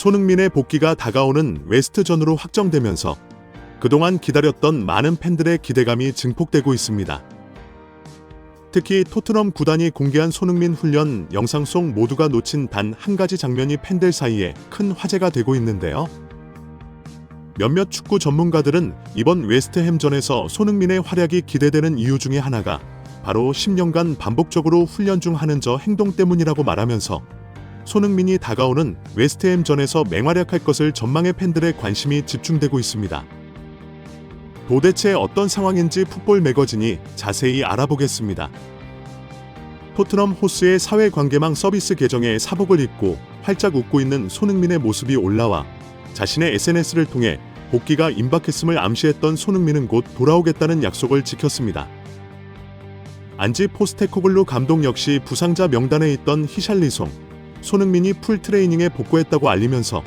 손흥민의 복귀가 다가오는 웨스트전으로 확정되면서 그동안 기다렸던 많은 팬들의 기대감이 증폭되고 있습니다. 특히 토트넘 구단이 공개한 손흥민 훈련 영상 속 모두가 놓친 단 한 가지 장면이 팬들 사이에 큰 화제가 되고 있는데요. 몇몇 축구 전문가들은 이번 웨스트햄전에서 손흥민의 활약이 기대되는 이유 중에 하나가 바로 10년간 반복적으로 훈련 중 하는 저 행동 때문이라고 말하면서 손흥민이 다가오는 웨스트햄전에서 맹활약할 것을 전망해 팬들의 관심이 집중되고 있습니다. 도대체 어떤 상황인지 풋볼 매거진이 자세히 알아보겠습니다. 토트넘 호스의 사회관계망 서비스 계정에 사복을 입고 활짝 웃고 있는 손흥민의 모습이 올라와 자신의 SNS를 통해 복귀가 임박했음을 암시했던 손흥민은 곧 돌아오겠다는 약속을 지켰습니다. 안지 포스테코글루 감독 역시 부상자 명단에 있던 히샬리송, 손흥민이 풀 트레이닝에 복구했다고 알리면서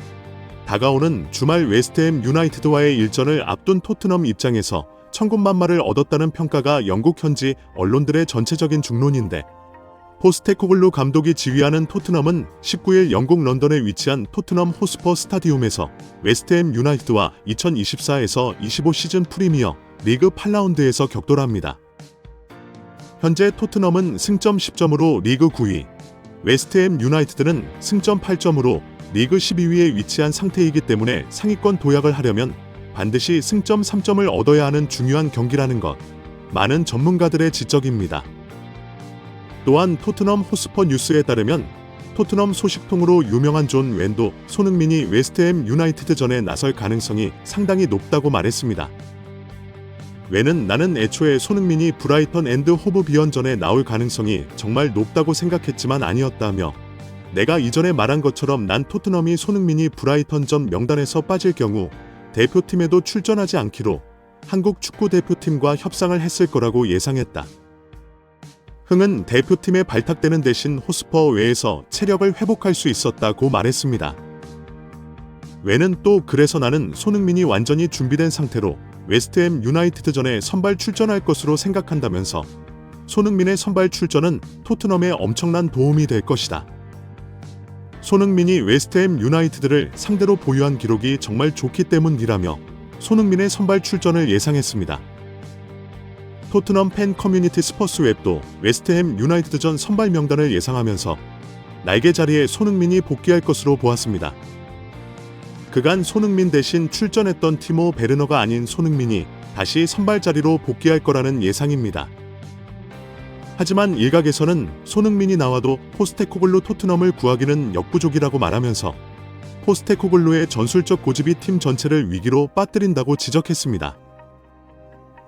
다가오는 주말 웨스트햄 유나이티드와의 일전을 앞둔 토트넘 입장에서 천군만마를 얻었다는 평가가 영국 현지 언론들의 전체적인 중론인데, 포스테코글루 감독이 지휘하는 토트넘은 19일 영국 런던에 위치한 토트넘 호스퍼 스타디움에서 웨스트햄 유나이티드와 2024에서 25 시즌 프리미어 리그 8라운드에서 격돌합니다. 현재 토트넘은 승점 10점으로 리그 9위, 웨스트햄 유나이티드는 승점 8점으로 리그 12위에 위치한 상태이기 때문에 상위권 도약을 하려면 반드시 승점 3점을 얻어야 하는 중요한 경기라는 것, 많은 전문가들의 지적입니다. 또한 토트넘 호스퍼 뉴스에 따르면 토트넘 소식통으로 유명한 존 웬도 손흥민이 웨스트햄 유나이티드전에 나설 가능성이 상당히 높다고 말했습니다. 웬은 나는 애초에 손흥민이 브라이턴 앤드 호브 비언전에 나올 가능성이 정말 높다고 생각했지만 아니었다며, 내가 이전에 말한 것처럼 난 토트넘이 손흥민이 브라이턴전 명단에서 빠질 경우 대표팀에도 출전하지 않기로 한국 축구 대표팀과 협상을 했을 거라고 예상했다. 흥은 대표팀에 발탁되는 대신 호스퍼 외에서 체력을 회복할 수 있었다고 말했습니다. 웬은 또 그래서 나는 손흥민이 완전히 준비된 상태로 웨스트햄 유나이티드전에 선발 출전할 것으로 생각한다면서 손흥민의 선발 출전은 토트넘에 엄청난 도움이 될 것이다. 손흥민이 웨스트햄 유나이티드를 상대로 보유한 기록이 정말 좋기 때문이라며 손흥민의 선발 출전을 예상했습니다. 토트넘 팬 커뮤니티 스퍼스웹도 웨스트햄 유나이티드전 선발 명단을 예상하면서 날개 자리에 손흥민이 복귀할 것으로 보았습니다. 그간 손흥민 대신 출전했던 티모 베르너가 아닌 손흥민이 다시 선발 자리로 복귀할 거라는 예상입니다. 하지만 일각에서는 손흥민이 나와도 포스테코글루 토트넘을 구하기는 역부족이라고 말하면서 포스테코글루의 전술적 고집이 팀 전체를 위기로 빠뜨린다고 지적했습니다.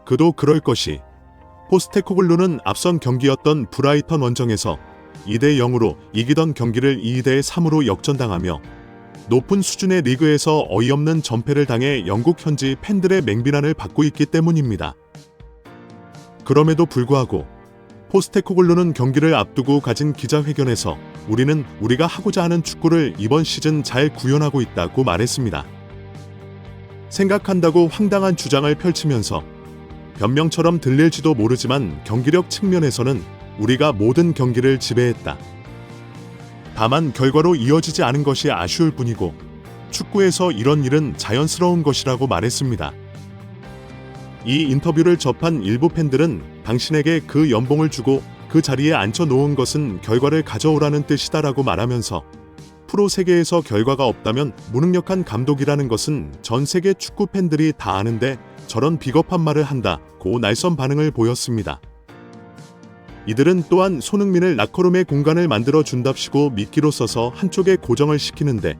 그도 그럴 것이, 포스테코글루는 앞선 경기였던 브라이턴 원정에서 2대 0으로 이기던 경기를 2대 3으로 역전당하며 높은 수준의 리그에서 어이없는 전패를 당해 영국 현지 팬들의 맹비난을 받고 있기 때문입니다. 그럼에도 불구하고 포스테코글루는 경기를 앞두고 가진 기자회견에서 우리는 우리가 하고자 하는 축구를 이번 시즌 잘 구현하고 있다고 말했습니다. 생각한다고 황당한 주장을 펼치면서 변명처럼 들릴지도 모르지만 경기력 측면에서는 우리가 모든 경기를 지배했다. 다만 결과로 이어지지 않은 것이 아쉬울 뿐이고 축구에서 이런 일은 자연스러운 것이라고 말했습니다. 이 인터뷰를 접한 일부 팬들은 당신에게 그 연봉을 주고 그 자리에 앉혀놓은 것은 결과를 가져오라는 뜻이다라고 말하면서 프로 세계에서 결과가 없다면 무능력한 감독이라는 것은 전 세계 축구 팬들이 다 아는데 저런 비겁한 말을 한다고 날선 반응을 보였습니다. 이들은 또한 손흥민을 라커룸의 공간을 만들어 준답시고 미끼로 써서 한쪽에 고정을 시키는데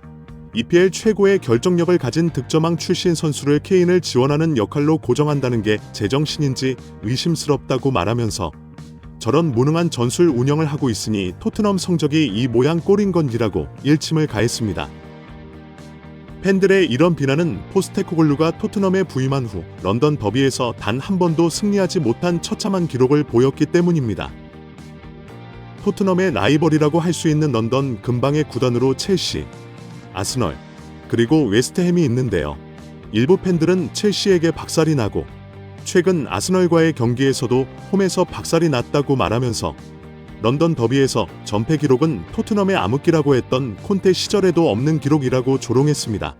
EPL 최고의 결정력을 가진 득점왕 출신 선수를 케인을 지원하는 역할로 고정한다는 게 제정신인지 의심스럽다고 말하면서 저런 무능한 전술 운영을 하고 있으니 토트넘 성적이 이 모양 꼴인 건지라고 일침을 가했습니다. 팬들의 이런 비난은 포스테코글루가 토트넘에 부임한 후 런던 더비에서 단 한 번도 승리하지 못한 처참한 기록을 보였기 때문입니다. 토트넘의 라이벌이라고 할 수 있는 런던 근방의 구단으로 첼시, 아스널, 그리고 웨스트햄이 있는데요. 일부 팬들은 첼시에게 박살이 나고 최근 아스널과의 경기에서도 홈에서 박살이 났다고 말하면서 런던 더비에서 전패 기록은 토트넘의 암흑기라고 했던 콘테 시절에도 없는 기록이라고 조롱했습니다.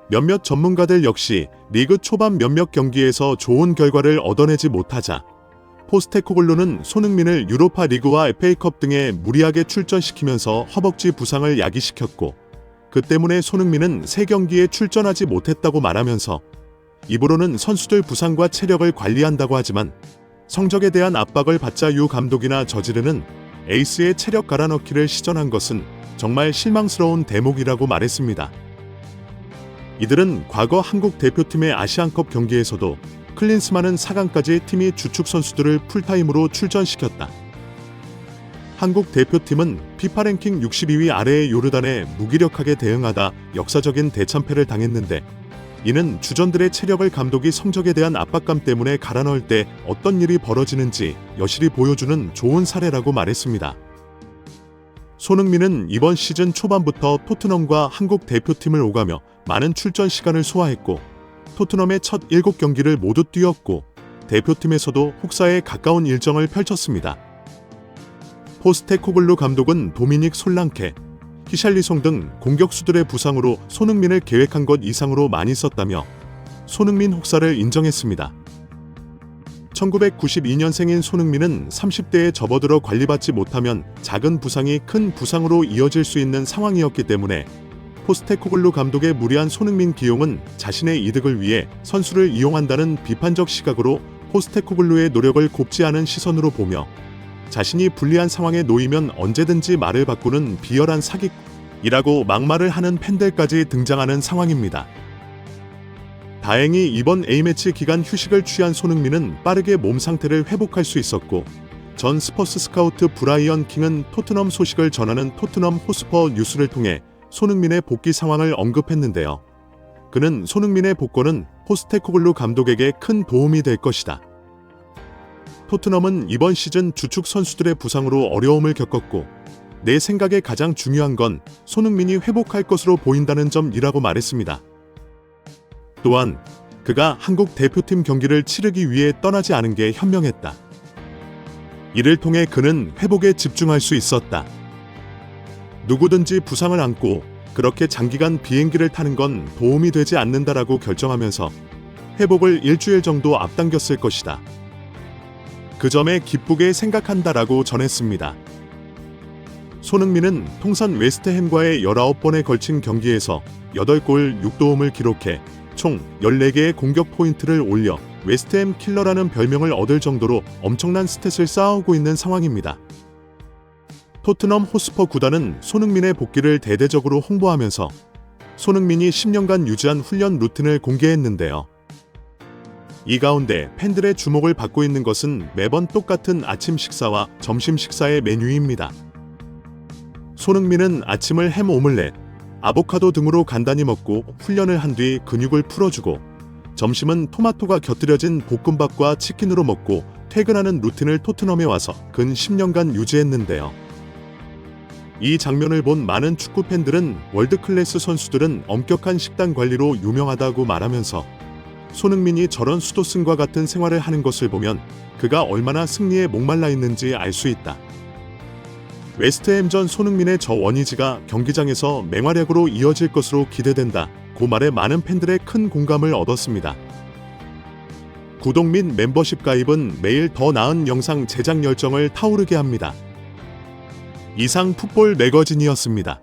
몇몇 전문가들 역시 리그 초반 몇몇 경기에서 좋은 결과를 얻어내지 못하자 포스테코글루는 손흥민을 유로파 리그와 FA컵 등에 무리하게 출전시키면서 허벅지 부상을 야기시켰고, 그 때문에 손흥민은 3경기에 출전하지 못했다고 말하면서 입으로는 선수들 부상과 체력을 관리한다고 하지만 성적에 대한 압박을 받자 유 감독이나 저지르는 에이스의 체력 갈아넣기를 시전한 것은 정말 실망스러운 대목이라고 말했습니다. 이들은 과거 한국 대표팀의 아시안컵 경기에서도 클린스만은 4강까지 팀이 주축 선수들을 풀타임으로 출전시켰다. 한국 대표팀은 피파 랭킹 62위 아래의 요르단에 무기력하게 대응하다 역사적인 대참패를 당했는데, 이는 주전들의 체력을 감독이 성적에 대한 압박감 때문에 갈아넣을 때 어떤 일이 벌어지는지 여실히 보여주는 좋은 사례라고 말했습니다. 손흥민은 이번 시즌 초반부터 토트넘과 한국 대표팀을 오가며 많은 출전 시간을 소화했고, 토트넘의 첫 7경기를 모두 뛰었고 대표팀에서도 혹사에 가까운 일정을 펼쳤습니다. 포스테코글루 감독은 도미닉 솔랑케, 히샬리송 등 공격수들의 부상으로 손흥민을 계획한 것 이상으로 많이 썼다며 손흥민 혹사를 인정했습니다. 1992년생인 손흥민은 30대에 접어들어 관리받지 못하면 작은 부상이 큰 부상으로 이어질 수 있는 상황이었기 때문에 포스테코글루 감독의 무리한 손흥민 기용은 자신의 이득을 위해 선수를 이용한다는 비판적 시각으로 포스테코글루의 노력을 곱지 않은 시선으로 보며, 자신이 불리한 상황에 놓이면 언제든지 말을 바꾸는 비열한 사기꾼이라고 막말을 하는 팬들까지 등장하는 상황입니다. 다행히 이번 A매치 기간 휴식을 취한 손흥민은 빠르게 몸 상태를 회복할 수 있었고, 전 스퍼스 스카우트 브라이언 킹은 토트넘 소식을 전하는 토트넘 호스퍼 뉴스를 통해 손흥민의 복귀 상황을 언급했는데요. 그는 손흥민의 복권은 포스테코글루 감독에게 큰 도움이 될 것이다. 토트넘은 이번 시즌 주축 선수들의 부상으로 어려움을 겪었고, 내 생각에 가장 중요한 건 손흥민이 회복할 것으로 보인다는 점이라고 말했습니다. 또한 그가 한국 대표팀 경기를 치르기 위해 떠나지 않은 게 현명했다. 이를 통해 그는 회복에 집중할 수 있었다. 누구든지 부상을 안고 그렇게 장기간 비행기를 타는 건 도움이 되지 않는다라고 결정하면서 회복을 일주일 정도 앞당겼을 것이다. 그 점에 기쁘게 생각한다라고 전했습니다. 손흥민은 통산 웨스트햄과의 19번에 걸친 경기에서 8골 6도움을 기록해 총 14개의 공격 포인트를 올려 웨스트햄 킬러라는 별명을 얻을 정도로 엄청난 스탯을 쌓아오고 있는 상황입니다. 토트넘 호스퍼 구단은 손흥민의 복귀를 대대적으로 홍보하면서 손흥민이 10년간 유지한 훈련 루틴을 공개했는데요. 이 가운데 팬들의 주목을 받고 있는 것은 매번 똑같은 아침 식사와 점심 식사의 메뉴입니다. 손흥민은 아침을 햄 오믈렛, 아보카도 등으로 간단히 먹고 훈련을 한 뒤 근육을 풀어주고, 점심은 토마토가 곁들여진 볶음밥과 치킨으로 먹고 퇴근하는 루틴을 토트넘에 와서 근 10년간 유지했는데요. 이 장면을 본 많은 축구 팬들은 월드클래스 선수들은 엄격한 식단 관리로 유명하다고 말하면서 손흥민이 저런 수도승과 같은 생활을 하는 것을 보면 그가 얼마나 승리에 목말라 있는지 알 수 있다. 웨스트햄전 손흥민의 저 원이지가 경기장에서 맹활약으로 이어질 것으로 기대된다. 그 말에 많은 팬들의 큰 공감을 얻었습니다. 구독 및 멤버십 가입은 매일 더 나은 영상 제작 열정을 타오르게 합니다. 이상 풋볼 매거진이었습니다.